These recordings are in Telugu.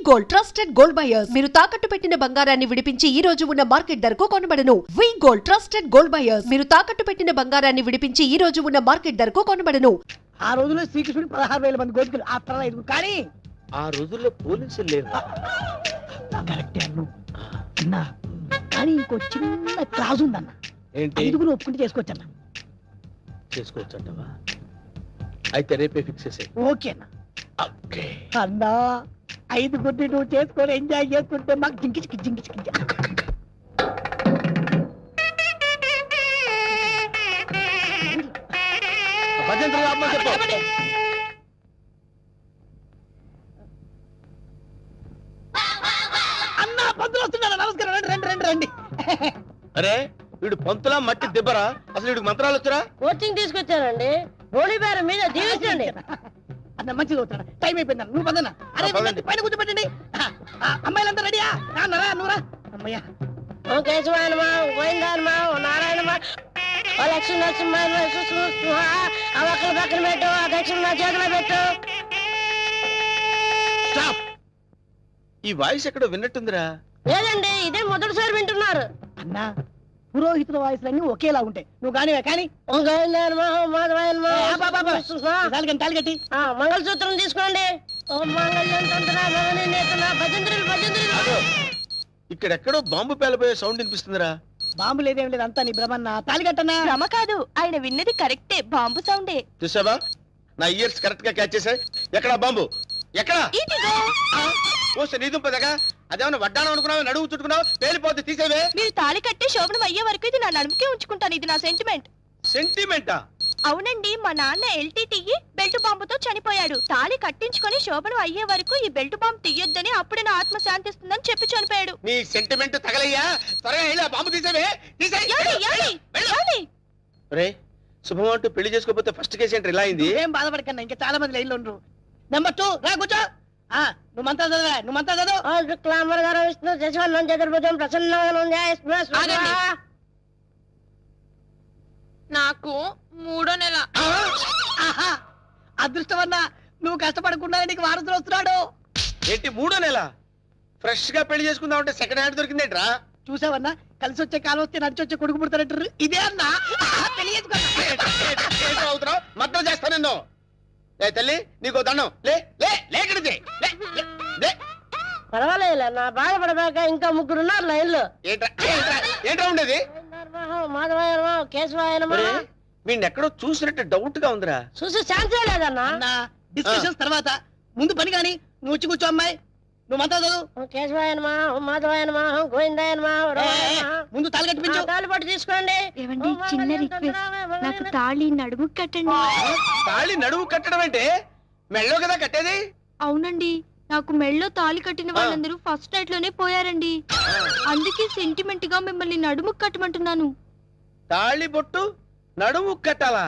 గోల్డ్ ట్రస్టెడ్ గోల్డ్ బయర్స్ మీరు తాకట్టు పెట్టిన బంగారాన్ని విడిపించి ఈ రోజు ఉన్న మార్కెట్ ధరకు కొనబడను. వి గోల్డ్ ట్రస్టెడ్ గోల్డ్ బయర్స్ మీరు తాకట్టు పెట్టిన బంగారాన్ని విడిపించి ఈ రోజు ఉన్న మార్కెట్ ధరకు కొనబడను. ఆ రోజుల్లో శ్రీకృష్ణుడు 16,000 మంది గోపికలు ఆ తర్వాత 5 కానీ ఆ రోజుల్లో పోలీసులు లేరు. కరెక్టే అన్నా కానీ ఇంకో చిన్న క్లాజ్ ఉందన్న. ఏంటి? 5 ఒప్పుకుంటే చేసుకోవచ్చన్న. చేసుకోవచ్చంటవా? అయితే రేపే ఫిక్స్ చేసేయ్. ఓకే అన్న. అన్నా 5 నువ్వు చేసుకొని ఎంజాయ్ చేసుకుంటే మాకు జింకిచికి అన్నా పంతులు వస్తున్నారా? నమస్కారం. రండి రండి. అరే వీడు పంతులా మట్టి దిబ్బరా? అసలు వీడికి మంత్రాలు వచ్చరా? కోచింగ్ తీసుకొచ్చానండి. బోళీబేర మీద దీవించండి. అన్న మంచిది అవుతాడు. టైం అయిపోయింది. నువ్వు పదన్నా. అరే పైన కూర్చోబెట్టండి. అమ్మాయిలంతా రెడీయా? రాన్నరా నువ్వురా. అమ్మయ్యా ఓ కేశవాయనమా, గోవిందాయనమా, ఓ నారాయణమా, ఓ లక్ష్మీ నరసింహ, ఆ ఒక్కల పక్కన పెట్టు, ఆ దక్షిణ నా చేతిలో పెట్టు. స్టాప్. ఈ వాయిస్ ఎక్కడో విన్నట్టుందిరా. లేదండి, ఇదే మొదటిసారి వింటున్నారు. అన్నా పురోహితుల వాయిస్లన్నీ ఒకేలా ఉంటాయి. నువ్వు కానివే కానీ ఓ గోవిందాయనమా, ఓ మాధవాయనమా, తాలిగట్టి మంగళసూత్రం తీసుకోండి. ఓ మంగళ్యం తంత్ర భవని నేతన భజంత్రులు. ఇక్కడెక్కడో బాంబు పేలబోయే సౌండ్ వినిపిస్తుందిరా. బాంబు లేదేం లేదు, అంతా నీ భ్రమన్నా. తాలిగట్టన్నా. భ్రమ కాదు, ఆయన విన్నది కరెక్టే. బాంబు సౌండే. చూసావా? నా ఇయర్స్ కరెక్ట్ గా క్యాచ్ చేశాయి. ఎక్కడా బాంబు? ఎక్కడా? పోస్తే నీ దుంపదగా. అదేమన్నా వడ్డానం అనుకున్నావు, నడువు చుట్టుకున్నావు, పేలిపోతే తీసేవే. మీరు తాళి కట్టి శోభనం అయ్యే వరకు ఇది నా నడుముకే ఉంచుకుంటాను. ఇది నా సెంటిమెంట్. సెంటిమెంటా? అవునండి, మా నాన్న ఎల్టీటీ బెల్ట్ బాంబుతో చనిపోయాడు. తాళి కట్టించుకొని శోభనం అయ్యే వరకు ఈ బెల్ట్ బాంబు తీయొద్దని, అప్పుడే నా ఆత్మ శాంతిస్తుందని చెప్పి చనిపోయాడు. నీ సెంటిమెంట్ తగలయ్యా. త్వరగా వెళ్ళి ఆ బాంబు తీసేవే. రే శుభం అంటూ పెళ్లి చేసుకోకపోతే ఫస్ట్ కేసు ఏంటి ఇలా అయింది? ఏం బాధపడకన్నా, ఇంకా చాలా మంది లైన్లో ఉండరు. నెంబర్ 2 రా కూర్చో. నువ్వు మంత్రా చదవా? నువ్వు మంత్రా చదువు. ఓ శుక్లాంబర గారు విష్ణు శశివర్ణం చతుర్భుజం ప్రసన్నం. నాకు 3వ నెల. అదృష్టమన్నా, నువ్వు కష్టపడకుండా నీకు వారసులు వస్తున్నాడు. ఏంటి 3వ నెల? ఫ్రెష్ గా పెళ్లి చేసుకుందాం అంటే సెకండ్ హ్యాండ్ దొరికిందేట్రా? చూసావన్నా, కలిసి వచ్చే కాలం వస్తే నడిచి వచ్చే కొడుకు పుడతారంటారు. ఇదే అన్నా పెళ్లి చేసుకున్నా. మద్దతు చేస్తా నిన్ను. లే తల్లి, నీకు దండం. లే లే లేకడితే పర్వాలేదు, నా బాధపడబాక ఇంకా 3 ఉన్నారు లైన్లో. ఏంట్రా ఉండేది? మాధవాయనమా, కేశవాయనమా. వీడిని ఎక్కడో చూసినట్టు డౌట్ గా ఉందిరా. చూసి ఛాన్సే లేదన్నా. డిస్కషన్స్ తర్వాత ముందు పని కానీ నువ్వు వచ్చి కూర్చో. అమ్మాయి నువ్వు మంత్రా చదువు. కేశవాయనమా, మాధవాయనమా, గోవిందాయనమా. ముందు తాళి కట్టిపించు. తాళిపట్టు తీసుకోండి. ఏవండి, చిన్న రిక్వెస్ట్, నాకు తాళి నడుము కట్టండి. తాళి నడుము కట్టడం అంటే మెళ్ళో కదా కట్టేది? అవునండి, నాకు మెళ్ళో తాళి కట్టిన వాళ్ళందరూ ఫస్ట్ నైట్ లోనే పోయారండి. అందుకే సెంటిమెంట్ గా మిమ్మల్ని నడుము కట్టమంటున్నాను. తాళి బొట్టు నడుము కట్టాలా?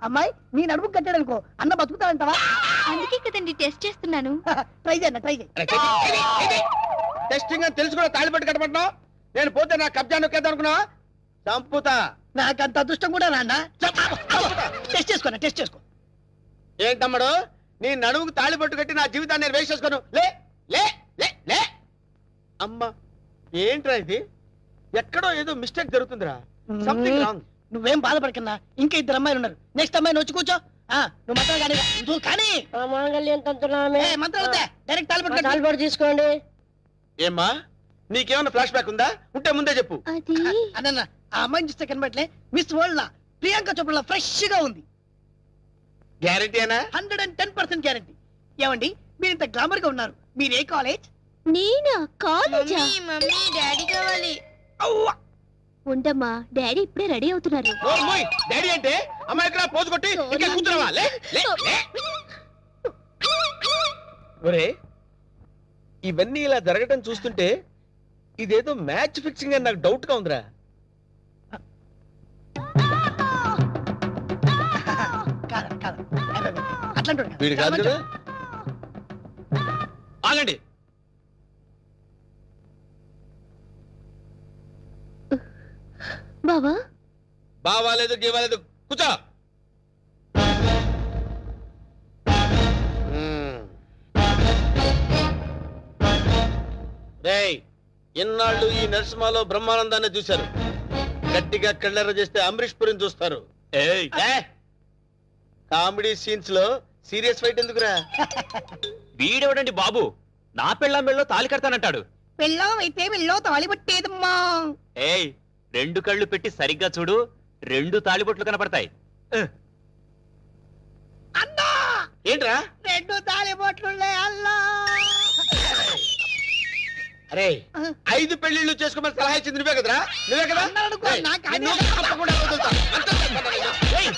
అమ్మాయి నీ నడుము కట్టాడనుకో, అన్న బతుకుతాడంటావా? అందుకే కదండి టెస్ట్ చేస్తున్నాను. ట్రై చేయన్న, ట్రై చేయి. టెస్టింగ్ అని తెలుసు కూడా తాళి పట్టు కట్టమంటున్నావు. నేను పోతే నా కబ్జా నొక్కేద్దాం అనుకున్నావా? చంపుతా. నాకంత అదృష్టం కూడా నాన్న. టెస్ట్ చేసుకో, టెస్ట్ చేసుకో. ఏంటమ్మడు, నీ నడుముకు తాళి పట్టు కట్టి నా జీవితాన్ని నేను వేస్ట్ చేసుకోను. లే లే లే లే. అమ్మా ఏంట్రా ఇది? ఎక్కడో ఏదో మిస్టేక్ జరుగుతుందిరా. Something wrong. నువ్వేం బాధపడకన్నా, ఇంకా 2 అమ్మాయిలు ఉన్నారు. నెక్స్ట్ అమ్మాయిని వచ్చి కూర్చో. నువ్వు మంత్రాలు కానీ నువ్వు కానీ మాంగళ్యం తంతునామే. మంత్రాలు డైరెక్ట్ తాళిపట్టు తీసుకోండి. ఏమ్మా, నీకేమన్నా ఫ్లాష్ బ్యాక్ ఉందా? ఉంటే ముందే చెప్పు. అన్న ఆ అమ్మాయిని చూస్తే కనబట్లే మిస్ వరల్డ్ లా ప్రియాంక చోప్రా ఫ్రెష్ గా ఉంది. గ్యారెంటీనా? 110% గ్యారెంటీ. ఏమండి మీరు ఇంత గ్లామర్ గా ఉన్నారు, మీరు ఏ కాలేజ్? నేనా? కాలేజా? మమ్మీ డాడీ కావాలి. ఉండమ్మా, డాడీ ఇప్పుడే రెడీ అవుతున్నారు. డాడీ అంటే అమ్మాయి ఇక్కడ పోజు కొట్టి ఇంకా కూర్చున్నావా? లే లే లే. ఒరే, ఇవన్నీ ఇలా జరగటం చూస్తుంటే ఇదేదో మ్యాచ్ ఫిక్సింగ్ అని నాకు డౌట్ గా ఉందిరా. వీడు కాదు కదా. ఆగండి. బావా బావాలేదు గీవాలేదు, కూర్చో. రేయ్, ఇన్నాళ్ళు ఈ నరసింహలో బ్రహ్మానందాన్ని చూశారు. గట్టిగా కళ్ళెర్ర చేస్తే అమరీష్ పురిని చూస్తారు. ఏయ్ ఏ? కామెడీ సీన్స్ లో సీరియస్ ఫైట్ ఎందుకురా? వీడెవడండి బాబు, నా పెళ్ళాం మెళ్ళో తాలి కడతానంటాడు. పెళ్ళం అయితే వెళ్ళో తాళి పట్టేదమ్మా. ఏయ్, 2 కళ్ళు పెట్టి సరిగ్గా చూడు, 2 తాళిబొట్లు కనపడతాయి. అన్నా ఏంట్రా? 2 తాళి బొట్లున్నాయి అల్లా. అరే 5 పెళ్లిళ్ళు చేసుకోమని సలహా ఇచ్చింది నువ్వే కదరా? నువ్వే కదా? అన్నారనుకో, ఏయ్, నాకు అది- నిన్ను తప్పకుండా వదులుతా. అంతే చేస్తాను నేను. ఏయ్,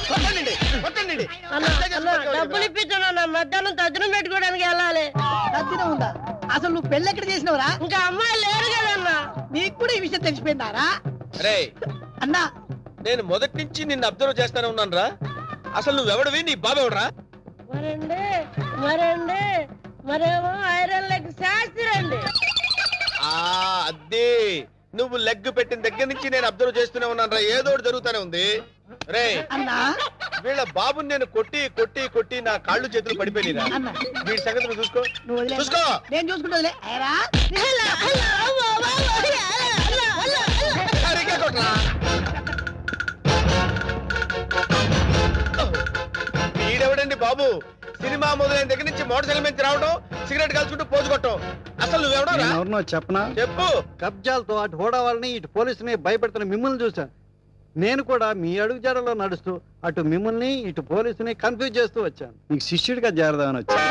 కొట్టండి, కొట్టండి. డబ్బులు ఇప్పించాను, మధ్యాహ్నం తద్దినం పెట్టుకోవడానికి వెళ్ళాలి. తద్దినం ఉందా? అసలు నువ్వు పెళ్ళి ఎక్కడ చేసినవరా? ఇంకా అమ్మాయి లేరు కదన్నా. నీకు కూడా ఈ విషయం తెలిసిపోయిందారా? రే, అన్నా నేను మొదటి నుంచి నిన్ను అబ్జర్వ్ చేస్తానే ఉన్నాను రా. అసలు నువ్వెవడివి, నీ బాబెవడరా? మరండి మరేమో ఐరన్ లెగ్ శాస్త్రి అండి. అదే నువ్వు లెగ్ పెట్టిన దగ్గర నుంచి నేను అబ్జర్వ్ చేస్తూనే ఉన్నాను రా. ఏదో ఒకటి జరుగుతూనే ఉంది. రే, అన్నా వీళ్ళ బాబుని నేను కొట్టి కొట్టి కొట్టి నా కాళ్ళు చేతులు పడిపోయినా. అన్నా వీడి సంగతి నువ్వు చూసుకో. నువ్వు వదిలే. చూసుకో. నేను చూసుకుంటా. సరిగ్గా కొట్టరా. వీడెవడండి బాబు? సినిమా మొదలైన దగ్గర నుంచి మోటార్ సైకిల్ మీద రావడం, సిగరెట్ కాల్చుకుంటూ పోజు కొట్టడం. అసలు నువ్వెవడో ఎవరినో చెప్పనా? చెప్పు. కబ్జాలతో అటు హోడా వాళ్ళని ఇటు పోలీసుని భయపెడుతున్న మిమ్మల్ని చూసా. నేను కూడా మీ అడుగు జాడలో నడుస్తూ అటు మిమ్మల్ని ఇటు పోలీసుని కన్ఫ్యూజ్ చేస్తూ వచ్చాను. మీకు శిష్యుడిగా చేరదామని వచ్చాను.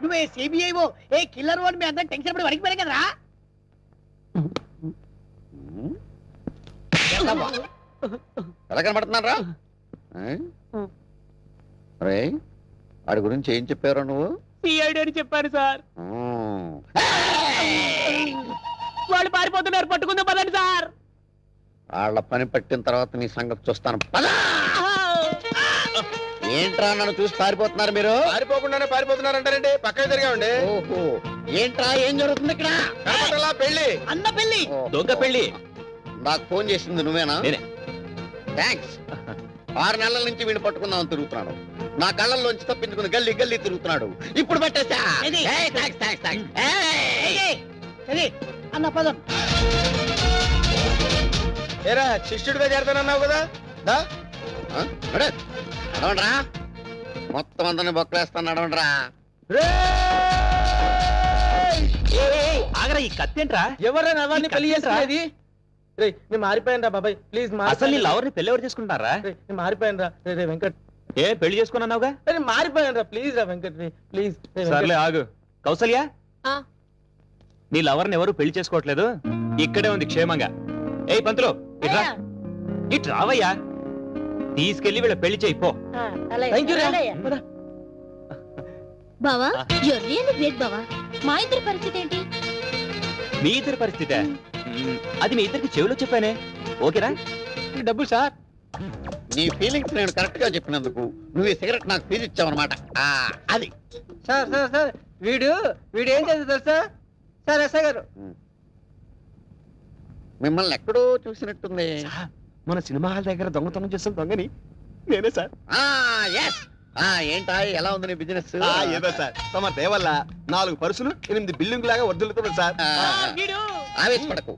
నువ్వే సిబిఐఓ ఏ కిల్లర్ వాడు మీ అందరం టెన్షన్ పడి వడికిపోయారు కదరా? ఎలా కనబడుతున్నారా? రే, వాడి గురించి ఏం చెప్పారు నువ్వు? సిఐడి అని చెప్పాను సార్. వాళ్ళు పారిపోతున్నారు, పట్టుకుందాం పదండి సార్. వాళ్ళ పని పట్టిన తర్వాత నీ సంగతి చూస్తాను. పద! ఏంట్రా నన్ను చూసి పారిపోతున్నారు మీరు? పారిపోకుండానే పారిపోతున్నారంటారండి. పక్కన తిరిగామండి. ఓహో, ఏంట్రా ఏం జరుగుతుంది ఇక్కడ? కనపడలా పెళ్లి. అన్న పెళ్లి. దొంగ పెళ్లి. నాకు ఫోన్ చేసింది నువ్వేనా? నేనే. థ్యాంక్స్. 6 నెలల నుంచి వీడిని పట్టుకుందామని తిరుగుతున్నాడు. నా కళ్ళల్లోంచి తప్పించుకుని గల్లీ గల్లీ తిరుగుతున్నాడు. ఇప్పుడు పట్టేసా. ఏది? ఏయ్, థాంక్స్, థాంక్స్, థాంక్స్. ఏయ్! సరే అన్న పదం. ఏరా, శిష్యుడిగా చేరతానన్నావు కదా? దా. ఆ? నడు. నడవండ్రా. మొత్తం అందరిని బొక్కలేస్తాను, నడవండ్రా. ఆగరా, ఈ కత్తేంట్రా? ఎవరైనా ఎవరిని పెళ్లి చేసేది? రే, నేను మారిపోయాను రా బాబాయ్, ప్లీజ్. అసలు నీ లవర్ ని పెళ్లి ఎవరు చేసుకుంటారా? నేను మారిపోయాను రా. రే వెంకట్, ఏ పెళ్లి చేసుకున్నావుగా? నేను మారిపోయాను రా. ప్లీజ్ రా వెంకట్, ప్లీజ్. సర్లే ఆగు. కౌసల్య, నీ లవర్ ని ఎవరు పెళ్లి చేసుకోవట్లేదు, ఇక్కడే ఉంది క్షేమంగా. ఏయ్ పంతులు, ఇట్రా. ఇటు రావయ్యా. తీసుకెళ్లి వీళ్ళ పెళ్లి చేయి పో. బావా, you're really great బావా. మా ఇద్దరి పరిస్థితి ఏంటి? మీ ఇద్దరి పరిస్థితే అది మీ ఇద్దరికి చెవిలో చెప్పానే. ఓకేరా? డబ్బులు సార్. నీ ఫీలింగ్స్ నేను కరెక్ట్ గా చెప్పినందుకు నువ్వు ఈ సిగరెట్ నాకు ఫీజు ఇచ్చావన్నమాట. అది సార్ సార్ సార్ వీడు ఏం చేస్తుంది తెలుసా సార్? ఎస్ఐ గారు, మిమ్మల్ని ఎక్కడో చూసినట్టుంది. మన సినిమా హాల్ దగ్గర దొంగతనం చేస్తాం దొంగని నేనే సార్. ఎస్. ఏంటా, ఎలా ఉంది నీ బిజినెస్? ఏదో సార్, తమ దేవల్ల 4 పరుసులు 8 బిల్డింగ్ లాగా వర్దులుతున్నాడు సార్. ఆవేశపడకు.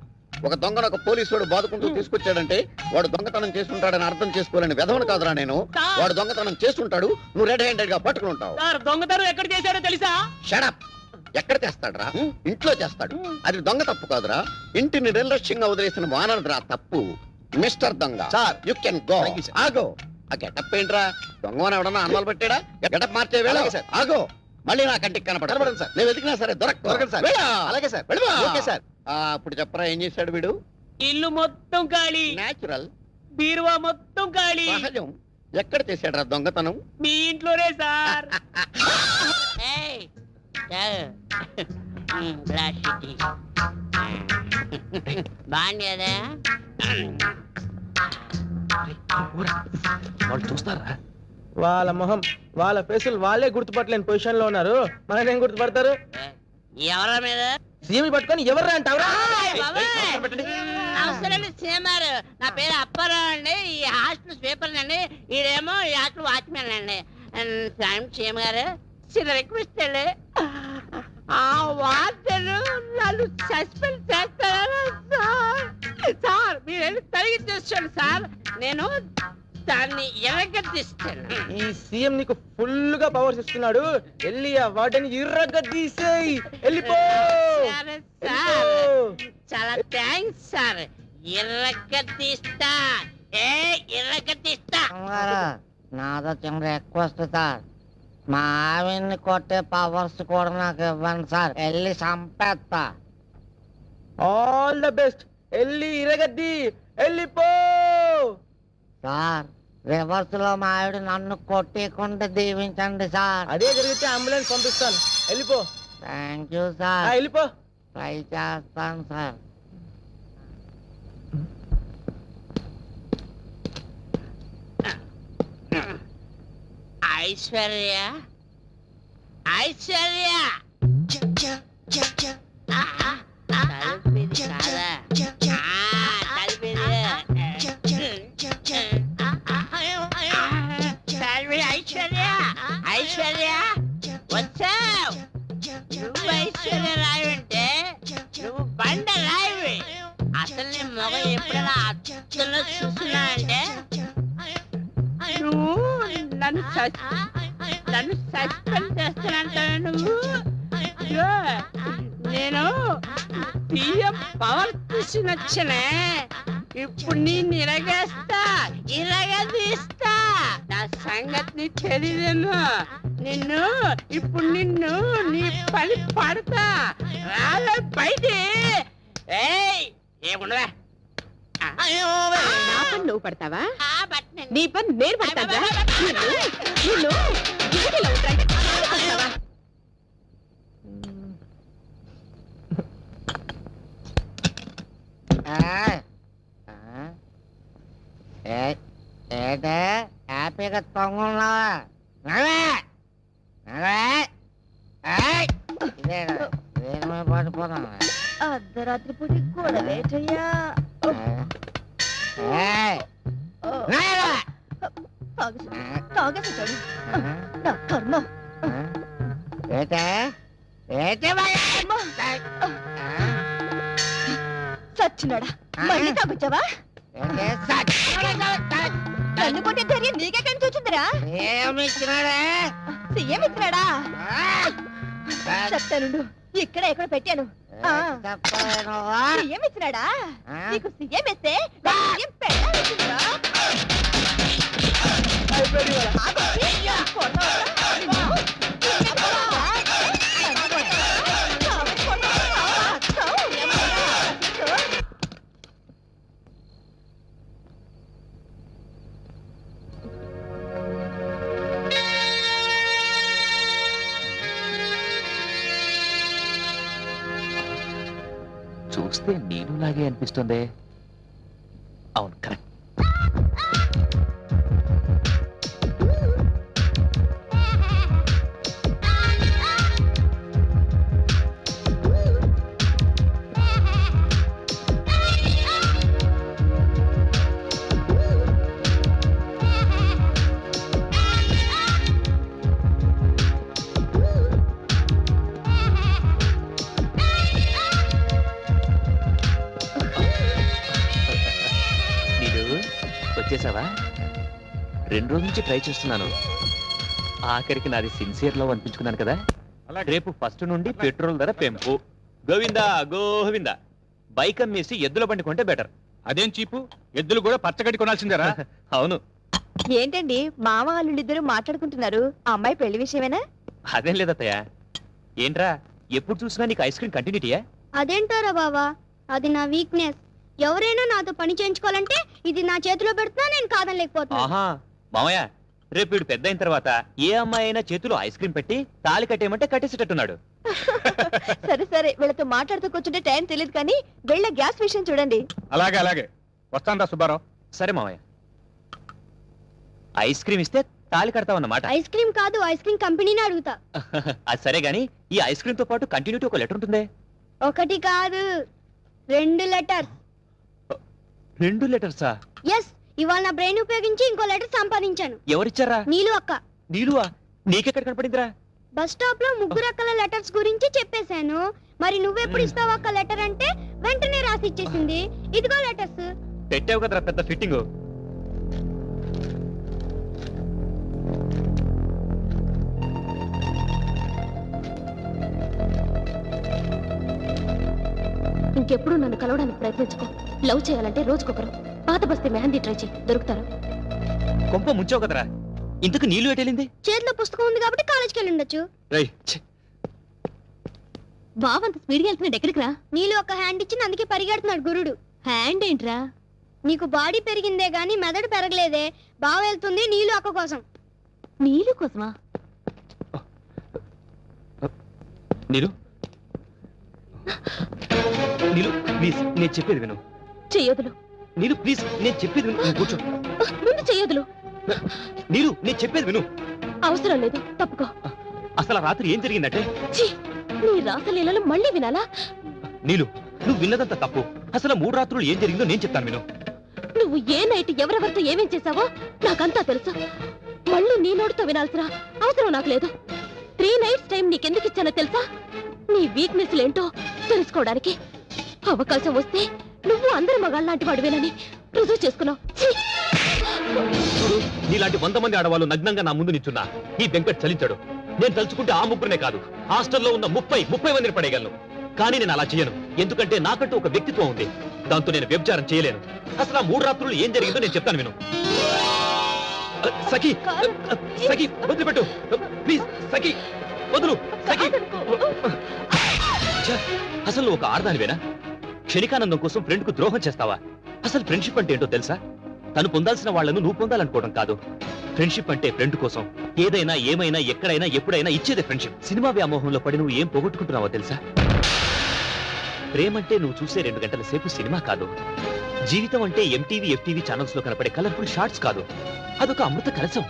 ఒక దొంగను ఒక పోలీసుడు బాదుకుంటూ తీసుకొచ్చాడంటే వాడు దొంగతనం చేస్తుంటాడని అర్థం చేసుకోలేని వెధవను కాదురా నేను. వాడు దొంగతనం చేస్తుంటాడు, నువ్వు రెడ్ హ్యాండెడ్ గా పట్టుకుని ఉంటావు. దొంగతనం ఎక్కడ చేశారో తెలుసా? షడప్. ఎక్కడ చేస్తాడురా? ఇంట్లో చేస్తాడు. అది దొంగ తప్పు కాదురా, ఇంటిని నిర్లక్ష్యంగా వదిలేసిన వానరురా తప్పు. మిస్టర్ దొంగ sir, you can go. Thank you, sir. ఆగో. ఆ గెటప్ ఏంట్రా? దొంగని ఎవడన్నా అనుమాలు పెట్టాడా? గెటప్ మార్చే వేళ. అలాగే, sir. ఆగో. మళ్ళీ నా కంటికి కనపడదు, sir. నేను వెతికినా సరే దొరకదు, sir. అలాగే సార్. Okay sir. ఇప్పుడు చెప్పరా, ఏం చేశాడు వీడు? ఇల్లు మొత్తం ఖాళీ, నేచురల్, బీరువా మొత్తం ఖాళీ. సహజం. ఎక్కడ చేశాడు రా దొంగతనం? మీ ఇంట్లోనే సార్. బాగుండేదా? వాళ్ళు చూస్తారా? వాళ్ళ మొహం, వాళ్ళ ఫేసులు వాళ్ళే గుర్తుపట్టలేని పొజిషన్ లో ఉన్నారు. మనల్ని ఏం గుర్తుపడతారు? ఎవరి మీద? సీఎం పట్టుకొని ఎవర్రా అంటావురా? అవసరం సీఎంఆర్. నా పేరు అప్పారావు అండి. ఈ హాస్టల్ స్వీపర్ అండి. ఈడేమో ఈ హాస్టల్ వాచ్మెన్ అండి. సీఎం గారు చిన్న రిక్వెస్ట్ అండి, ఆ వార్తలు సస్పెండ్ చేస్తారా సార్? సార్ మీరు వెళ్ళి తొలగించేస్తాడు సార్, నేను దాన్ని ఎరగదీస్తాను. ఈ సీఎం నీకు ఫుల్ గా పవర్స్ ఇస్తున్నాడు, వెళ్ళి ఆ వాటిని ఇర్రగా తీసేయి, వెళ్ళిపో. సరే సార్, చాలా థ్యాంక్స్ సార్. ఎరగదీస్తా, ఎరగదీస్తా. నాదో చిన్న రిక్వెస్ట్ సార్, మా ఆవిడ్ని కొట్టే పవర్స్ కూడా నాకు ఇవ్వండి సార్, వెళ్ళి చంపేస్తా. ఆల్ ద బెస్ట్, వెళ్ళి ఇరగద్ది, వెళ్ళిపో. సార్ రివర్స్ లో మా ఆవిడ నన్ను కొట్టేకుండా దీవించండి సార్. అదే జరిగితే అంబులెన్స్ పంపిస్తాను, వెళ్ళిపో. థ్యాంక్ యూ సార్, వెళ్ళిపో. ట్రై చేస్తాను సార్. ఐశ్వర్య, ఐశ్వర్య, తలుపుది కాదా? తలుపుది. ఐశ్వర్య, ఐశ్వర్య వచ్చావు. నువ్వు ఐశ్వర్య రాయి అంటే నువ్వు బండ రాయివి. అసలు నీ మొగ ఎప్పుడైనా అచ్చలో చూస్తున్నా అంటే నువ్వు నన్ను సస్పెండ్ చేస్తానంటావు. నువ్వు ఇదిగో, నేను సీఎం పవర్ తీసుకొచ్చినే, ఇప్పుడు నేను ఇరగేస్తా, ఇరగదీస్తా. నా సంగతి తెలియదేమో. ఇప్పుడు నిన్ను నీ పని పడతా. రాలే బయట. ఏముండవా? నా పని నువ్వు పడతావా? నీ పని నేను పడతావా? నిన్ను డ్యూటీలో ఉంటాయి. ఏంటే హ్యాపీగా తొంగున్నావా? పడిపోతున్నా. అర్ధరాత్రి పూటి గొడవేటయ్యా. తాగేసాడు నా కర్మ. సచ్చినాడా, మళ్ళీ తాగొచ్చావా? నన్ను కొట్టే ధైర్యం నీకే కనిపించిందిరా? సీఎం ఇచ్చినాడా? చెప్తానుండు, ఇక్కడ ఎక్కడ పెట్టాను. సీఎం ఇచ్చినాడా? నీకు సీఎం ఇస్తే సీఎం పెట్టాల్సిందిరా. చూస్తే నేను లాగే అనిపిస్తుంది. అవును, కరెక్ట్. వచ్చేసావా? 2 రోజుల నుంచి ట్రై చేస్తున్నాను. ఆఖరికి నాది సిన్సియర్ లవ్ అనిపించుకున్నాను కదా. రేపు ఫస్ట్ నుండి పెట్రోల్ ధర పెంపు. గోవిందా గోవిందా. బైక్ అమ్మేసి ఎద్దుల బండి కొంటే బెటర్. అదేం చీపు, ఎద్దులు కూడా పచ్చగడ్డి కొనాల్సిందేరా? అవును. ఏంటండి మామ వాళ్ళిద్దరు మాట్లాడుకుంటున్నారు? ఆ అమ్మాయి పెళ్లి విషయమేనా? అదేం లేదత్తయ్య. ఏంట్రా ఎప్పుడు చూసినా నీకు ఐస్ క్రీమ్ కంటిన్యూటీయా? అదేంటారా బావా, అది నా వీక్నెస్. ఎవరైనా నాతో పని చేయించుకోవాలంటే ఇది నా చేతిలో పెడుతున్నా నేను కాదనలేకపోతున్నా. ఆహా మామయ్య, రేపు వీడు పెద్ద అయిన తర్వాత ఏ అమ్మాయి అయినా చేతిలో ఐస్ క్రీమ్ పెట్టి తాళి కట్టేయమంటే కట్టేసేటట్టున్నాడు. సరే సరే, వీళ్ళతో మాట్లాడుతూ కూర్చుంటే టైం తెలియదు కానీ వెళ్ళే గ్యాస్ విషయం చూడండి. అలాగే అలాగే, వస్తాను సుబ్బారావు. సరే మామయ్య, ఐస్ క్రీమ్ ఇస్తే తాళి కడతావన్నమాట. ఐస్ క్రీమ్ కాదు, ఐస్ క్రీమ్ కంపెనీని అడుగుతా. అది సరే గాని ఈ ఐస్ క్రీమ్ తో పాటు కంటిన్యూటీ ఒక లెటర్ ఉంటుంది. 1 కాదు 2 లెటర్స్. 2 లెటర్సా? ఎస్, ఇవాళ నా బ్రెయిన్ ఉపయోగించి ఇంకో లెటర్ సంపాదించాను. ఎవరిచ్చారా? నీలు అక్క. నీలువా? నీకెక్కడ కనపడిందిరా? బస్ స్టాప్ లో ముగ్గురు అక్కల లెటర్స్ గురించి చెప్పేశాను. మరి నువ్వెప్పుడు ఇస్తావు అక్క లెటర్ అంటే వెంటనే రాసి ఇచ్చేసింది. ఇదిగో లెటర్స్. పెట్టావు కదరా పెద్ద ఫిట్టింగ్. ఇంకెప్పుడు నన్ను కలవడానికి ప్రయత్నించుకో. లవ్ చేయాలంటే రోజుకొకరు. పాత బస్తీ మెహందీ ట్రై చేయి, దొరుకుతారు. కొంప ముంచావు కదరా. ఇంతకు నీళ్ళు ఎటెళ్ళింది? చేతిలో పుస్తకం ఉంది కాబట్టి కాలేజ్కి వెళ్ళి ఉండొచ్చు. బావంత స్పీడ్గా వెళ్తున్నాడు, ఎక్కడికి రా? నీళ్ళు ఒక హ్యాండ్ ఇచ్చింది, అందుకే పరిగెడుతున్నాడు గురుడు. హ్యాండ్ ఏంట్రా? నీకు బాడీ పెరిగిందే గాని మెదడు పెరగలేదే. బావ వెళ్తుంది నీళ్ళు అక్క కోసం. నీళ్ళు కోసమా? నీలు నీలు ప్లీజ్ నేను చెప్పేది విను. చెయ్యొదులు. నీలు ప్లీజ్ నేను చెప్పేది విను. నువ్వు కూర్చో. ముందు చెయ్యొదులు. నీలు నేను చెప్పేది విను. అవసరం లేదు, తప్పుకో. అసలు ఆ రాత్రి ఏం జరిగిందంటే? ఛీ, నీ రాసలీలలు మళ్ళీ వినాలా? నీలు నువ్వు విన్నదంతా తప్పు. అసలు 3 రాత్రులు ఏం జరిగిందో నేను చెప్తాను విను. నువ్వు ఏ నైట్ ఎవరెవరితో ఏమేం చేశావో నాకంతా తెలుసు. మళ్ళీ నీ నోటితో వినాల్సిన అవసరం నాకు లేదు. 3 nights టైం నీకెందుకు ఇచ్చానో తెలుసా? నీ వీక్నెస్ ఏంటో తెలుసుకోవడానికి. అవకాశం వస్తే నువ్వు అందరి మగాళ్ళలాంటి వాడివేనని రుజువు చేసుకున్నావు. చూడు, నీలాంటి 100 మంది ఆడవాళ్ళు నగ్నంగా నా ముందు నిల్చున్నా ఈ వెంకట్ చలించాడు. నేను తలుచుకుంటే ఆ ముగ్గురునే కాదు, హాస్టల్లో ఉన్న 30 మందిని పడేయగలను. కానీ నేను అలా చేయను, ఎందుకంటే నాకంటూ ఒక వ్యక్తిత్వం ఉంది. దాంతో నేను వ్యభిచారం చేయలేను. అసలు ఆ 3 రాత్రులు ఏం జరిగిందో నేను చెప్తాను విను. సఖి సఖి వదిలిపెట్టు ప్లీజ్. సఖి వదులు. సఖి అసలు ఒక ఆడదానివేనా? క్షణికానందం కోసం ఫ్రెండ్ కు ద్రోహం చేస్తావా? అసలు ఫ్రెండ్షిప్ అంటే ఏంటో తెలుసా? తను పొందాల్సిన వాళ్లను నువ్వు పొందాలనుకోవడం కాదు. ఫ్రెండ్షిప్ అంటే ఫ్రెండ్ కోసం ఏదైనా ఏమైనా ఎక్కడైనా ఎప్పుడైనా ఇచ్చేదే ఫ్రెండ్షిప్. సినిమా వ్యామోహంలో పడి నువ్వు ఏం పోగొట్టుకుంటున్నావో తెలుసా? ప్రేమంటే నువ్వు చూసే 2 గంటల సేపు సినిమా కాదు. జీవితం అంటే ఎంటీవీ ఎఫ్టీవీ ఛానల్స్ లో కనపడే కలర్ఫుల్ షార్ట్స్ కాదు. అదొక అమృత కలశం.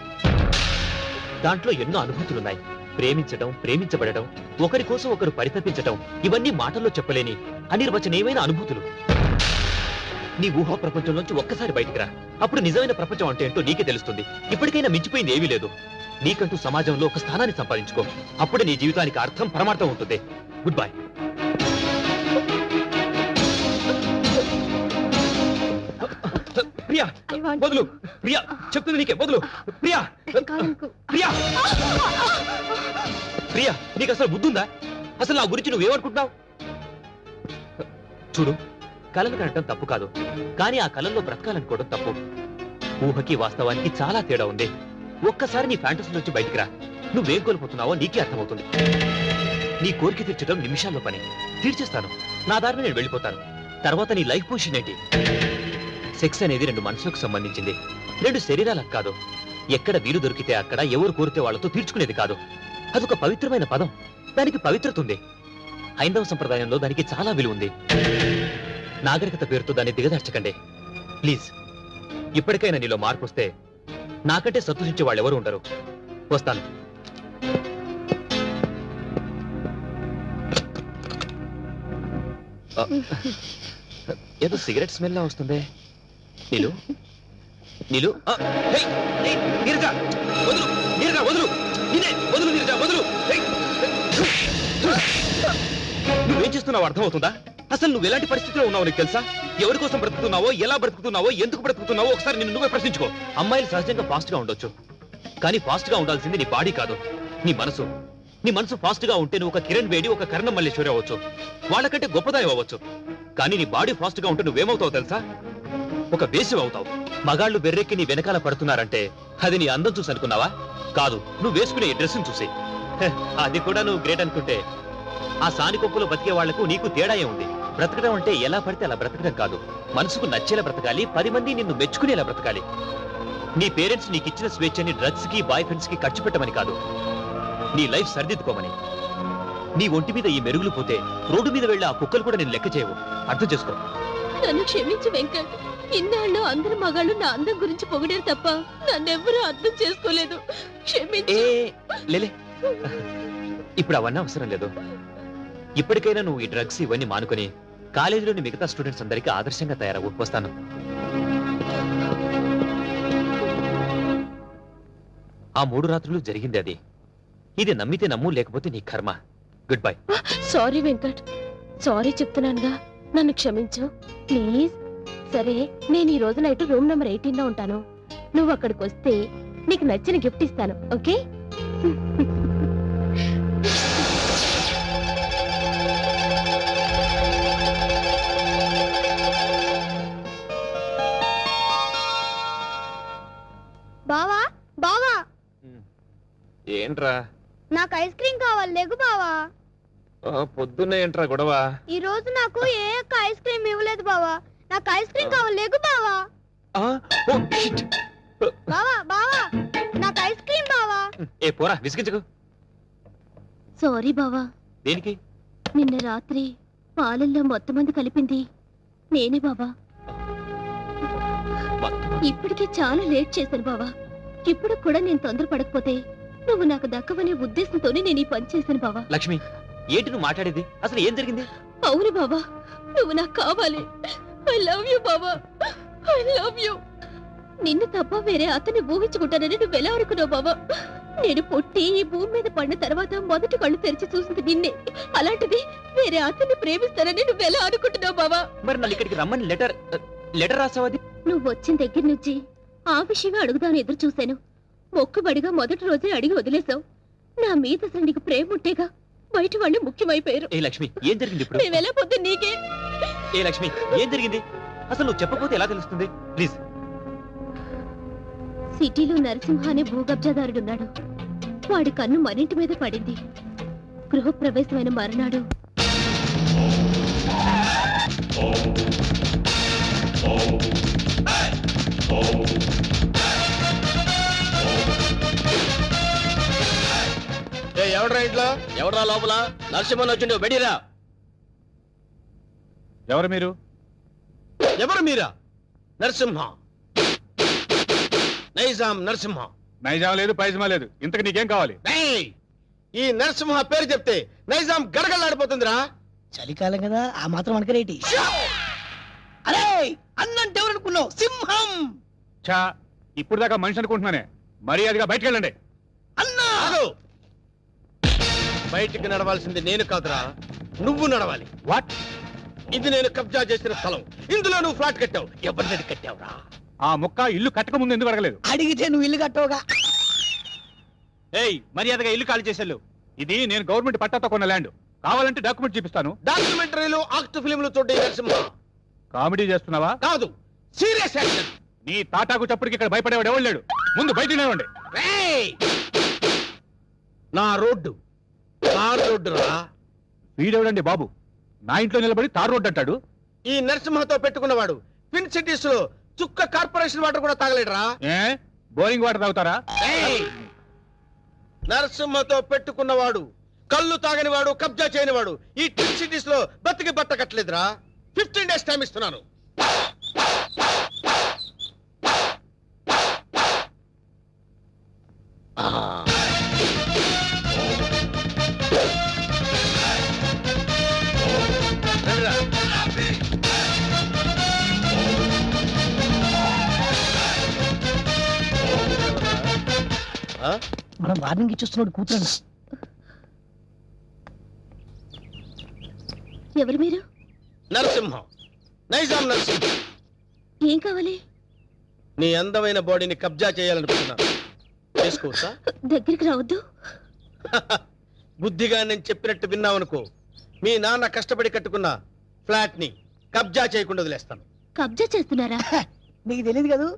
దాంట్లో ఎన్నో అనుభూతులున్నాయి. ప్రేమించడం, ప్రేమించబడడం, ఒకరి కోసం ఒకరు పరితపించడం, ఇవన్నీ మాటల్లో చెప్పలేని అనిర్వచనీయమైన అనుభూతులు. నీ ఊహా ప్రపంచంలోంచి ఒక్కసారి బయటికి రా. అప్పుడు నిజమైన ప్రపంచం అంటే ఏంటో నీకే తెలుస్తుంది. ఇప్పటికైనా మించిపోయింది ఏమీ లేదు. నీకంటూ సమాజంలో ఒక స్థానాన్ని సంపాదించుకో. అప్పుడే నీ జీవితానికి అర్థం పరమార్థం ఉంటుంది. Good bye. ప్రియా వదులు. ప్రియా చెప్తుంది నీకే వదులు. ప్రియా ప్రియా ప్రియా నీకు అసలు బుద్ధుందా? అసలు నా గురించి నువ్వేమనుకుంటున్నావు? చూడు, కలలు కనటం తప్పు కాదు, కానీ ఆ కలల్లో బ్రతకాలనుకోవడం తప్పు. ఊహకి వాస్తవానికి చాలా తేడా ఉంది. ఒక్కసారి నీ ఫ్యాంటసీ నుంచి బయటికి రా. నువ్వేం కోల్పోతున్నావో నీకే అర్థమవుతుంది. నీ కోరిక తీర్చడం నిమిషాల్లో పని. తీర్చేస్తాను, నా దారిని నేను వెళ్ళిపోతాను. తర్వాత నీ లైఫ్ పొజిషన్ ఏంటి? సెక్స్ అనేది 2 మనసులకు సంబంధించింది, 2 శరీరాలకు కాదు. ఎక్కడ వీలు దొరికితే అక్కడ, ఎవరు కోరితే వాళ్లతో తీర్చుకునేది కాదు. అదొక పవిత్రమైన పదం, దానికి పవిత్రత ఉంది. హైందవ సంప్రదాయంలో దానికి చాలా విలువ ఉంది. నాగరికత పేరుతో దాన్ని దిగదార్చకండి ప్లీజ్. ఇప్పటికైనా నీలో మార్పు వస్తే నాకంటే సంతోషించే వాళ్ళు ఎవరు ఉండరు. వస్తాను. ఏదో సిగరెట్ స్మెల్ లా వస్తుంది. నీలు నీలు నీరజ వదులు. నీరజ వదులు. వదులు నీరజ వదులు. నువ్వేం చేస్తున్నావు అర్థమవుతుందా? అసలు నువ్వు ఎలాంటి పరిస్థితిలో ఉన్నావు నీకు తెలుసా? ఎవరి కోసం బ్రతుకుతున్నావో, ఎలా బ్రతుకుతున్నావో, ఎందుకు బ్రతుకుతున్నావో ఒకసారి నిన్ను నువ్వే ప్రశ్నించుకో. అమ్మాయిలు సహజంగా ఫాస్ట్ గా ఉండొచ్చు, కానీ ఫాస్ట్ గా ఉండాల్సింది నీ బాడీ కాదు, నీ మనసు. నీ మనసు ఫాస్ట్ గా ఉంటే నువ్వు ఒక కిరణ్ బేడి, ఒక కర్ణం మల్లేశ్వరి అవ్వచ్చు, వాళ్ళకంటే గొప్పదాని అవ్వచ్చు. కానీ నీ బాడీ ఫాస్ట్ గా ఉంటే నువ్వేమవుతావు తెలుసా? ఒక వేసివ్ అవుతావు. మగాళ్ళు బెర్రెక్కి నీ వెనకాల పడుతున్నారంటే అది నీ అందం చూసి అనుకున్నావా? కాదు, నువ్వు వేసుకునే డ్రెస్సును చూసి. అది కూడా నువ్వు గ్రేట్ అనుకుంటే ఆ సానికొప్పులో బతికే వాళ్లకు నీకు తేడా ఉంది. బ్రతకడం అంటే ఎలా పడితే అలా బ్రతకడం కాదు, మనసుకు నచ్చేలా బ్రతకాలి, 10 మంది నిన్ను మెచ్చుకునేలా బ్రతకాలి. నీ పేరెంట్స్ నీకు ఇచ్చిన స్వేచ్ఛని డ్రగ్స్ కి, బాయ్ ఫ్రెండ్స్ కి ఖర్చు పెట్టమని కాదు, నీ లైఫ్ సరిదిద్దుకోమని. నీ ఒంటి మీద ఈ మెరుగులు పోతే రోడ్డు మీద వెళ్ళి ఆ కుక్కలు కూడా నేను లెక్క చేయవు. అర్థం చేసుకో. నన్ను క్షమించు వెంకట్. ఇన్నాళ్ళు అందరు మగాళ్ళు నా అందం గురించి పొగిడారు తప్ప నన్నెవ్వరూ అర్థం చేసుకోలేదు. క్షమించు. లేలే, ఇప్పుడు అవన్నీ అవసరం లేదు. ఇప్పటికైనా నువ్వు ఈ డ్రగ్స్ ఇవన్నీ మానుకొని కాలేజీలోని మిగతా స్టూడెంట్స్ అందరికీ ఆదర్శంగా తయారవు. వస్తాను. ఆ 3 రాత్రులు జరిగింది అది. ఇది నమ్మితే నమ్ము, లేకపోతే నీ కర్మ. Good bye. Sorry Venkat, sorry చెప్తున్నానుగా, నన్ను క్షమించు ప్లీజ్. సరే, నేను ఈ రోజు నైట్ రూమ్ నెంబర్ 18 లో ఉంటాను. నువ్వు అక్కడికి వస్తే నీకు నచ్చిన గిఫ్ట్ ఇస్తాను, ఓకే? బావా బావా ఏంట్రా నాకు ఐస్ క్రీమ్ కావాలి, లేగు బావా. పొద్దున్నే ఏంట్రా గొడవ? ఈ రోజు నాకు ఏ ఒక్క ఐస్ క్రీమ్ ఇవ్వలేదు బావా. నాకు ఐస్ క్రీమ్ కావాలి, లేగు బావా. బావా బావా, నాకు ఐస్ క్రీమ్ బావా. ఏ పోరా, విసిగించకు. సారీ బావా. దేనికి? నిన్న రాత్రి పాలల్లో మొత్తం మంది కలిపింది నేనే బావా. ఇప్పటికే చాలా లేట్ చేశాను బావా. ఇప్పుడు కూడా నేను తొందరపడకపోతే నువ్వు నాకు దక్కవనే ఉద్దేశంతోనే నేను ఈ పని చేశాను బావా. లక్ష్మి, ఏంటి నువ్వు మాట్లాడేది? అసలు ఏం జరిగింది? అవును బావా, నువ్వు నాకు కావాలి. ఐ లవ్ యూ బావా, ఐ లవ్ యూ. నిన్ను తప్ప వేరే అతన్ని ఊహించుకుంటానని నువ్వు ఎలా అనుకున్నావు బావా? నేను పుట్టి ఈ భూమి మీద పడిన తర్వాత మొదటి కళ్ళు తెరిచి చూసింది నిన్నే. అలాంటిది వేరే అతన్ని ప్రేమిస్తానని నువ్వు ఎలా అనుకుంటున్నావు బావా? మరి నన్ను ఇక్కడికి రమ్మని లెటర్ రాసావది? నువ్వు వచ్చిన దగ్గర నుంచి ఆ విషయమే అడుగుదాను ఎదురు చూశాను. మొక్కుబడిగా మొదటి రోజే అడిగి వదిలేశావు. నా మీద అసలు నీకు ప్రేమ ఉంటేగా బయట వాళ్ళు ముఖ్యమైపోయారు. ఏ లక్ష్మి, ఏం జరిగింది ఇప్పుడు? మేము ఎలా పొద్దు నీకే. ఏ లక్ష్మి, ఏం జరిగింది? అసలు నువ్వు చెప్పకపోతే ఎలా తెలుస్తుంది? ప్లీజ్. సిటీలో నరసింహ అనే భూకబ్జాదారుడున్నాడు. వాడి కన్ను మనింటి మీద పడింది. గృహప్రవేశమైన మరునాడు ఎవడ్రా ఇంట్లో? ఎవడ్రా లోపల? నరసింహన్ వచ్చిండు, బెడిరా. ఎవరు మీరు? ఎవరు మీరా? నరసింహ, నైజాం నరసింహ. నైజాం లేదు, పైజమా లేదు. ఇంతకు నీకేం కావాలి? ఏయ్! ఈ నరసింహ పేరు చెప్తే నైజాం గడగడలాడిపోతుందిరా. చలికాలం కదా, ఆ మాత్రం అనకరేటి. అరే, అన్నంటే ఎవరనుకున్నావు? సింహం. చా, ఇప్పుడు దాకా మనిషి అనుకుంటున్నానే. మర్యాదగా బయటకు వెళ్ళండి. అన్నా, ఆగు! బయటికి నడవాల్సింది నేను కాదురా, నువ్వు నడవాలి. వాట్? ఇది నేను కబ్జా చేసిన స్థలం. ఇందులో నువ్వు ఫ్లాట్ కట్టావు. ఎవరిని కట్టావురా? ఆ ముక్క ఇల్లు కట్టక ముందు ఎందుకు అడగలేదు? అడిగితే నువ్వు ఇల్లు కట్టవుగా. ఏయ్, మర్యాదగా ఇల్లు ఖాళీ చేసేళ్ళు. ఇది నేను గవర్నమెంట్ పట్టాతో కొన్న ల్యాండ్. కావాలంటే డాక్యుమెంట్ చూపిస్తాను. డాక్యుమెంటరీలు, ఆక్ట్ ఫిలింలు చూడే నరసింహ. కామెడీ చేస్తున్నావా? కాదు, సీరియస్ యాక్షన్. నీ తాటాకు చప్పుడుకి ఇక్కడ భయపడేవాడు ఎవరు లేడు. ముందు బయట నిలవండి. ఏయ్! నా రోడ్డు తార్ రోడ్డురా. వీడెవడండి బాబు? నా ఇంట్లో నిలబడి తార్ రోడ్డు అంటాడు. ఈ నరసింహతో పెట్టుకున్నవాడు ట్విన్ సిటీస్ లో చుక్క కార్పొరేషన్ వాటర్ కూడా తాగలేడురా. ఏ, బోరింగ్ వాటర్ తాగుతారా? ఏయ్! నరసింహతో పెట్టుకున్నవాడు కళ్ళు తాగని వాడు, కబ్జా చేయని వాడు ఈ ట్విన్ సిటీస్ లో బతికి బట్ట కట్టలేదురా. 15 days టైం ఇస్తున్నాను. రండిరా. మనం వార్నింగ్ ఇచ్చేస్తున్నాడు కూతురన్న. ఎవరు మీరు? నరసింహం, నైజాం నరసింహ. ఏం కావాలి? నీ అందమైన బాడీని కబ్జా చేయాలనుకుంటున్నాను. చేసుకోవచ్చా? దగ్గరికి రావద్దు. బుద్ధిగా నేను చెప్పినట్టు విన్నావనుకో, మీ నాన్న కష్టపడి కట్టుకున్న ఫ్లాట్ ని కబ్జా చేయకుండా వదిలేస్తాను. కబ్జా చేస్తున్నారా? నీకు తెలియదు కదా,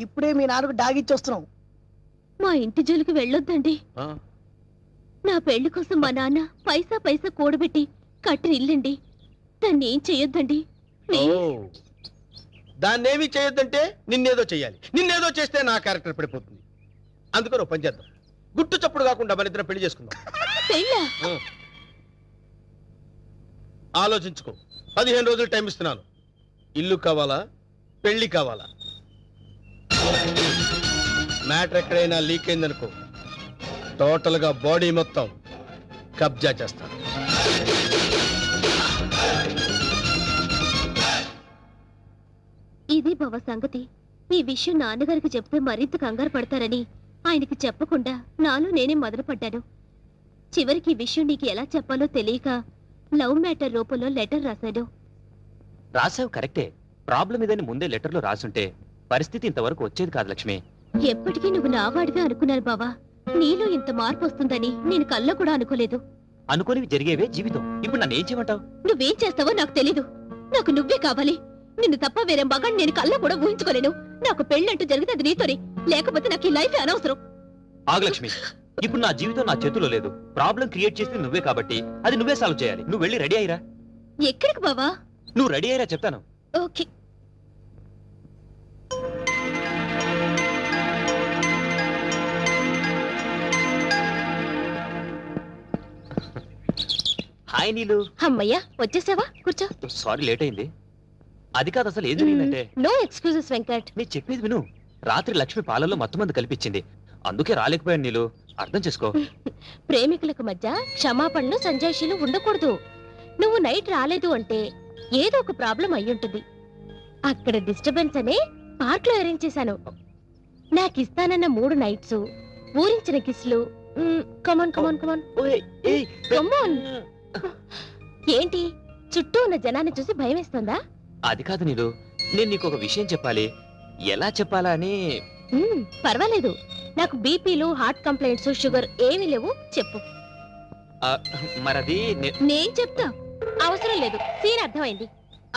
ఇప్పుడే మీ నాన్నకు డాగిచ్చొస్తున్నావు. మా ఇంటి జోలికి వెళ్ళొద్దండి. నా పెళ్లి కోసం మా నాన్న పైసా పైసా కూడబెట్టి కట్టిన ఇల్లండి. దాన్ని ఏం చెయ్యొద్దండి. దాన్నేమీ చేయొద్దంటే నిన్నేదో చెయ్యాలి. నిన్నేదో చేస్తే నా క్యారెక్టర్ పడిపోతుంది. అందుకని ఓ పని చేద్దాం. గుట్టు చప్పుడు కాకుండా మన ఇద్దరం పెళ్లి చేసుకుందాం. పెళ్ళా? ఆలోచించుకో. 15 రోజులు టైం ఇస్తున్నాను. ఇల్లు కావాలా, పెళ్లి కావాలా? మ్యాటర్ ఎక్కడైనా లీక్ అయిందనుకో, టోటల్ గా బాడీ మొత్తం కబ్జా చేస్తాను. ఇది బావ సంగతి. ఈ విషయం నాన్నగారికి చెప్తే మరింత కంగారు పడతారని ఆయనకి చెప్పకుండా నాలో నేనే మొదలుపడ్డాను. చివరికి ఈ విషయం నీకు ఎలా చెప్పాలో తెలియక లవ్ మ్యాటర్ రూపంలో లెటర్ రాశాడు. రాసావు కరెక్టే. ప్రాబ్లం ఇదని ముందే లెటర్లో రాసుంటే పరిస్థితి ఇంతవరకు వచ్చేది కాదు లక్ష్మి. ఎప్పటికీ నువ్వు నావాడివే అనుకున్నాను బావా. నీలో ఇంత మార్పు వస్తుందని నేను కల్లో కూడా అనుకోలేదు. అనుకోనివి జరిగేవే జీవితం. ఇప్పుడు నన్ను ఏం చేయమంటావు? నువ్వేం చేస్తావో నాకు తెలీదు. నాకు నువ్వే కావాలి. నిన్ను తప్ప వేరే మగాన్ని నేను కల్లో కూడా ఊహించుకోలేను. నాకు పెళ్ళంటూ జరిగితే అది నీతోనే, లేకపోతే నాకు ఈ లైఫ్ అనవసరం. ఆగు లక్ష్మి, ఇప్పుడు నా జీవితం నా చేతిలో లేదు. ప్రాబ్లం క్రియేట్ చేసింది నువ్వే కాబట్టి అది నువ్వే సాల్వ్ చేయాలి. నువ్వు వెళ్ళి రెడీ అయ్యిరా. ఎక్కడికి బావా? నువ్వు రెడీ అయ్యిరా చెప్తాను. ఓకే. హాయ్ నీలు. అమ్మయ్యా వచ్చేసావా? కూర్చో. సారీ లేట్ అయింది. అది కాదు, అసలు ఏం జరిగిందంటే నో ఎక్స్క్యూజెస్ వెంకట్. నేను చెప్పేది విను. రాత్రి లక్ష్మి పాలల్లో మత్తు మంది కల్పించింది. అందుకే రాలేకపోయాను నీలు. అర్థం చేసుకో. ప్రేమికులకు మధ్య క్షమాపణలు సంజాయిషీలు ఉండకూడదు. నువ్వు నైట్ రాలేదు అంటే ఏదో ఒక ప్రాబ్లం అయ్యుంటుంది. అక్కడ డిస్టర్బెన్స్ అనే పార్క్ లో అరేంజ్ చేశాను. నాకు ఇస్తానన్న 3 నైట్స్, ఊరించిన కిస్లు. కమాన్ కమాన్ కమాన్ కమాన్. ఏంటి చుట్టూ ఉన్న జనాన్ని చూసి భయం వేస్తుందా? అది కాదు నీలు, నేను నీకు ఒక విషయం చెప్పాలి. ఎలా చెప్పాలా అని. పర్వాలేదు. నాకు బీపీలు, హార్ట్ కంప్లైంట్స్, షుగర్ ఏమీ లేవు. చెప్పు. మరది నేను చెప్తా. అవసరం లేదు. సీన్ అర్థమైంది.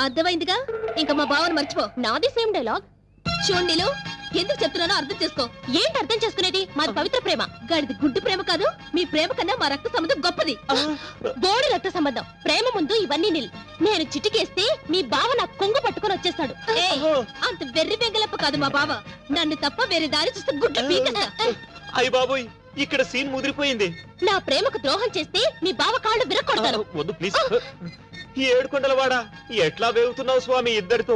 అర్థమైందిగా. ఇంకా మా బావను మర్చిపో. నాది సేమ్ డైలాగ్. చూండిలు, ఎందుకు చెప్తున్నానో అర్థం చేసుకో. ఏంటి అర్థం చేసుకునేది? మాది పవిత్ర ప్రేమ. గడిది గుడ్డు ప్రేమ కాదు. మీ ప్రేమ కన్నా మా రక్త సంబంధం గొప్పది. బోడి రక్త సంబంధం. ప్రేమ ముందు ఇవన్నీ నిల్. నేను చిటికేస్తే మీ బావ నాకు కొంగు పట్టుకొని వచ్చేస్తాడు. అంత వెర్రి బెంగలప్ప కాదు మా బావ. నన్ను తప్ప వేరే దారి చూస్తే గుడ్డు పీకేస్తా. అయ్య బాబోయ్, ఇక్కడ సీన్ ముదిరిపోయింది. నా ప్రేమకు ద్రోహం చేస్తే మీ బావ కాళ్ళు విరక్కొడతాను. వద్దు ప్లీజ్. ఏడుకొండలవాడా, ఎట్లా వేగుతున్నావు స్వామి ఇద్దరితో?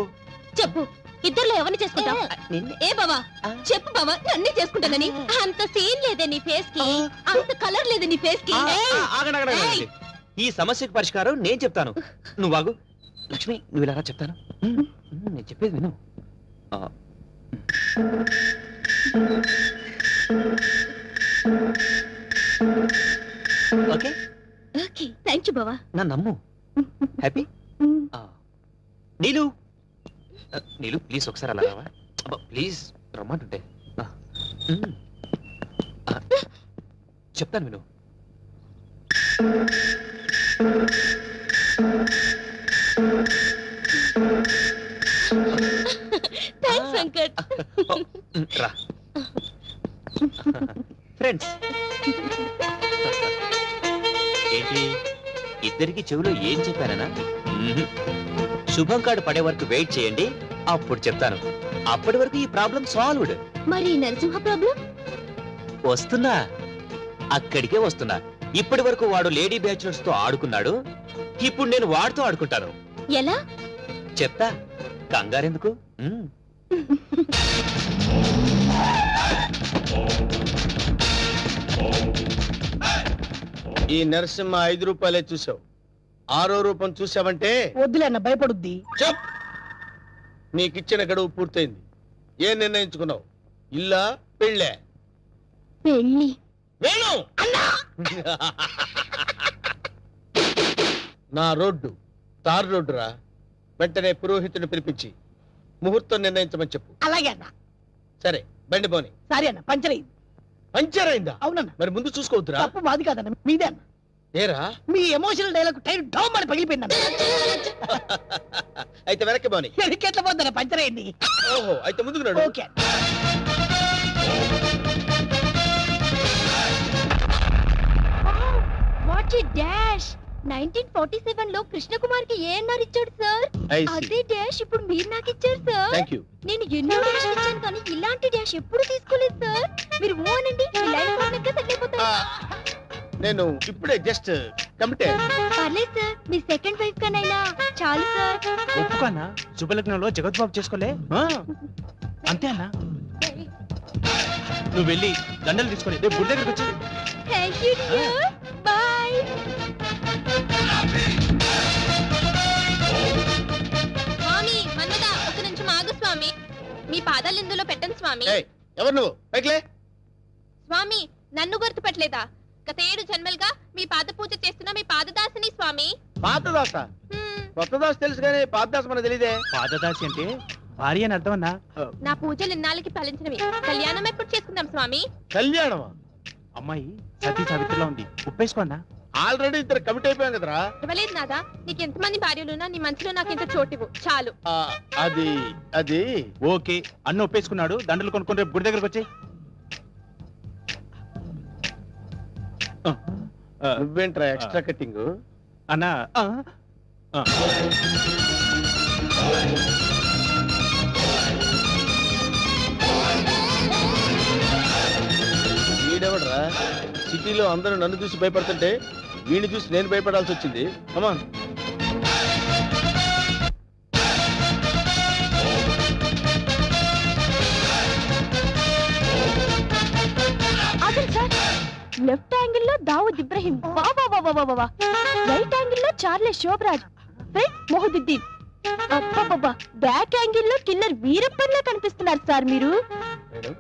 చెప్పు, ఇద్దరులో ఎవరిని చేసుకుంటావు? ఏ బావా, చెప్పు బావా, నన్నే చేసుకుంటానని. అంత సీన్ లేదే నీ ఫేస్ కి, అంత కలర్ లేదు నీ ఫేస్ కి. ఆగండి. ఈ సమస్యకు పరిష్కారం నేను చెప్తాను. నువ్వు ఆగు. లక్ష్మి, నువ్వు ఇలా రా, చెప్తాను. నేను చెప్పేది విను. ఓకే ఓకే, థ్యాంక్ యూ బావా. నా నమ్ము. హ్యాపీ. నీలు, నీలు ప్లీజ్ ఒకసారి అలా రావా? ప్లీజ్ రమ్మంటుంటే. చెప్తాను విను. థ్యాంక్స్ వెంకట్. రా ఫ్రెండ్స్. ఏంటి ఇద్దరికి చెవిలో ఏం చెప్పానా? శుభం కార్డు పడే వరకు వెయిట్ చేయండి, అప్పుడు చెప్తాను. అప్పటి వరకు ఈ ప్రాబ్లం సాల్వ్డ్. మరి నరసింహ ప్రాబ్లం? వస్తున్నా, అక్కడికే వస్తున్నా. ఇప్పటి వరకు వాడు లేడీ బ్యాచులర్స్ తో ఆడుకున్నాడు. ఇప్పుడు నేను వాడితో ఆడుకుంటాను. ఎలా చెప్తా, కంగారెందుకు. ఈ నరసింహ 5 రూపాయలే చూసావు. 6వ రూపం చూసావంటే వద్దులే అన్న, భయపడుద్ది. చెప్. నీకిచ్చిన గడువు పూర్తయింది. ఏం నిర్ణయించుకున్నావు? ఇల్లా పెళ్ళే? పెళ్ళి. వేణు నా రోడ్డు తార్ రోడ్డు రా. వెంటనే పురోహితుని పిలిపించి ముహూర్తం నిర్ణయించమని చెప్పు. అలాగే అన్న. సరే, బండి పోని. సారీ అన్న, పంచర్ అయింది. పంచర్ అయిందా? అవునన్న. మరి ముందు చూసుకోవద్దురా. తప్పు మాది కాదన్న, మీదే అన్న. ఏరా, మీ ఎమోషనల్ డైలాగ్ టైర్ డౌన్ అని పగిలిపోయిందన్న. అయితే వెనక్కి పోని. ఎట్లా పోద్దన్న, పంచర్ అయింది. ఓహో, అయితే ముందుకు నడు. ఓకే. What a dash. 1947 లో కృష్ణకుమార్ కి ఏఎన్ఆర్ ఇచ్చాడు సార్. I see. అదే డాష్ ఇప్పుడు మీరు నాకు ఇచ్చారు సార్. Thank you. నేను ఎన్నో డాష్ ఇచ్చాను కానీ ఇలాంటి డాష్ ఎప్పుడు తీసుకోలేదు సార్. మీరు ఓ అనండి, మీ లైఫ్ పార్ట్నర్గా సెట్ అయిపోతారు. నేను ఇప్పుడే జస్ట్ కమిటెడ్. పర్లేదు సార్, మీ సెకండ్ వైఫ్ కనైనా చాలు సార్. ఒప్పుకోనా? శుభలగ్నంలో జగద్బాబు చేసుకోలే. అంతే అన్నా. నువ్వు వెళ్ళి దండలు తీసుకొని రేపు గుడి దగ్గరకు వచ్చి. Thank you dear. బై. స్వామి మన్మద, ఒక నిమిషం ఆగు స్వామి. మీ పాదాలు ఇందులో పెట్టండి స్వామి. ఎవరు నువ్వు? పైకిలే. స్వామి, నన్ను గుర్తుపట్టలేదా? గత 7 జన్మలుగా మీ పాద పూజ చేస్తున్న మీ పాదదాసిని స్వామి. పాతదాస కొత్త దాస తెలుసు కానీ పాతదాస మనకు తెలియదే. పాదదాసి అంటే భార్య అని అర్థం అన్నా. నా పూజలు ఇన్నాళ్ళకి ఫలించినవి. కళ్యాణం ఎప్పుడు చేసుకుందాం స్వామి? కళ్యాణమా? అమ్మాయి సతీ సావిత్రిలో ఉంది, ఉప్పేసుకోన్నా. ఆల్రెడీ ఇద్దరు కమిట్ అయిపోయాం కదరా. ఇవ్వలేదు నాదా, నీకు ఎంతమంది భార్యలున్నా నీ మనసులో నాకు ఇంత చోటివు చాలు. అది అది ఓకే, అన్న ఒప్పేసుకున్నాడు. దండలు కొనుక్కొని రేపు గుడి దగ్గరకు వచ్చి. నువ్వేంట్రా ఎక్స్ట్రా కటింగ్? అన్నా వీడెవడరా సిటీలో అందరూ నన్ను చూసి భయపడుతుంటే వీడిని చూసి నేను భయపడాల్సి వచ్చింది. అమ్మా లెఫ్ట్ యాంగిల్ లో దావుద్ ఇబ్రహీం, రైట్ యాంగిల్ లో చార్లెస్ శోభరాజ్, మొహదుద్దీన్, బ్యాక్ యాంగిల్ లో కిల్లర్ వీరప్పన్లా కనిపిస్తున్నారు సార్ మీరు. మేడం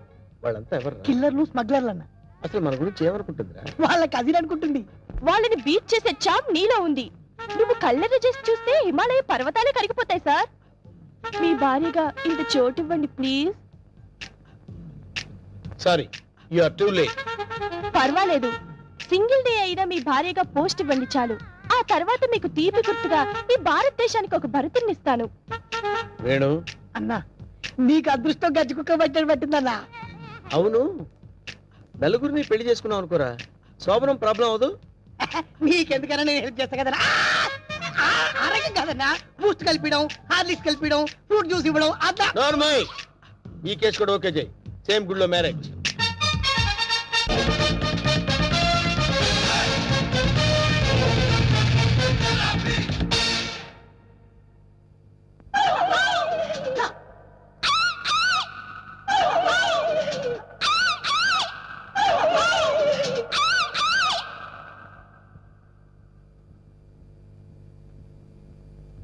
వాళ్ళంతా ఎవరు? కిల్లర్లు స్మగ్లర్లు అన్న. అసలు మన గురించి ఏమనుకుంటుందిరా? వాళ్ళ కజిన్ అనుకుంటుంది. వాళ్ళని బీట్ చేసే చాప్ నీలో ఉంది. నువ్వు కళ్ళెర్ర చేసి చూస్తే హిమాలయ పర్వతాలే కరిగిపోతాయి సార్. మీ భార్యగా ఇంత చోటు ఇవ్వండి please. Sorry, you are too late. పర్వాలేదు, సింగిల్ డే అయినా మీ భార్యగా పోస్ట్ ఇవ్వండి చాలు. ఆ తర్వాత మీకు తీపి గుర్తుగా ఈ భారతదేశానికి ఒక భరతుని ఇస్తాను. వేణు అన్నా నీకు అదృష్టం గజ్జి కుక్క పట్టని పట్టిందన్నా. అవును, నలుగురిని పెళ్లి చేసుకున్నావు అనుకోరా, శోభనం ప్రాబ్లం అవదు. నీకెందుకన్నా నేను హెల్ప్ చేస్తా కదన్నా. ఆరోగ్యం కాదన్నా, బూస్ట్ కలిపిడం, హార్లిక్స్ కలిపిడం, ఫ్రూట్ జ్యూస్ ఇవ్వడం అదా. నార్మల్ ఈ కేసు కూడా ఓకే చేయి. సేమ్ గుడ్ లో మ్యారేజ్.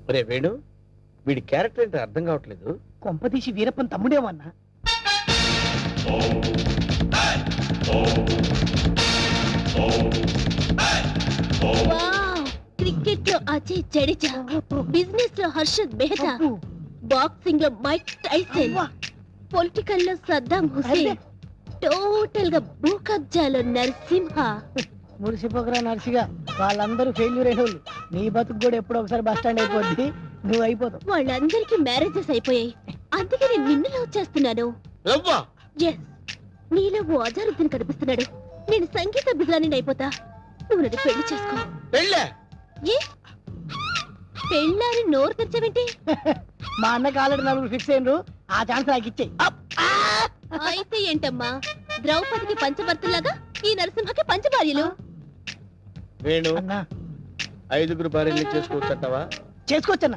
ఒరే వేణు, వీడి క్యారెక్టర్ ఏంటో అర్థం కావట్లేదు. కొంపతీసి వీరప్పన్ తమ్ముడేమన్నా. క్రికెట్ లో అజయ్ జడేజా, బిజినెస్ లో హర్షద్ మెహతా, బాక్సింగ్ లో మైక్ టైసన్, పొలిటికల్ లో సద్దాం హుసేన్, టోటల్ గా భూకబ్జాలో నరసింహ. మురిసిపోకరా నర్సిగా, వాళ్ళందరూ ఫెయిల్యూర్ అయిన వాళ్ళు. నీ బతుకు కూడా ఎప్పుడో ఒకసారి బస్ స్టాండ్ అయిపోద్ది, నువ్వు అయిపోతావు. వాళ్ళందరికీ మ్యారేజెస్ అయిపోయాయి, అందుకే నేను నిన్ను లవ్ చేస్తున్నాను. ఎస్, నీలో ఓ అజారుద్దీన్ కనిపిస్తున్నాడు. నేను సంగీత బిజ్లాని అయిపోతా, నువ్వు నన్ను పెళ్లి చేసుకో. ఏ పెళ్ళారి నోరు తెచ్చవేంటి? మా అన్నకి ఆల్రెడీ నలుగురు ఫిక్స్ అయినరు, ఆ ఛాన్స్ నాకు ఇచ్చేయి. అయితే ఏంటమ్మా, ద్రౌపదికి పంచభర్తలాగా ఈ నరసింహకి పంచభార్యలు. వేణు అన్నా 5 భార్యలు చేసుకోవచ్చంటావా? చేసుకోవచ్చన్నా.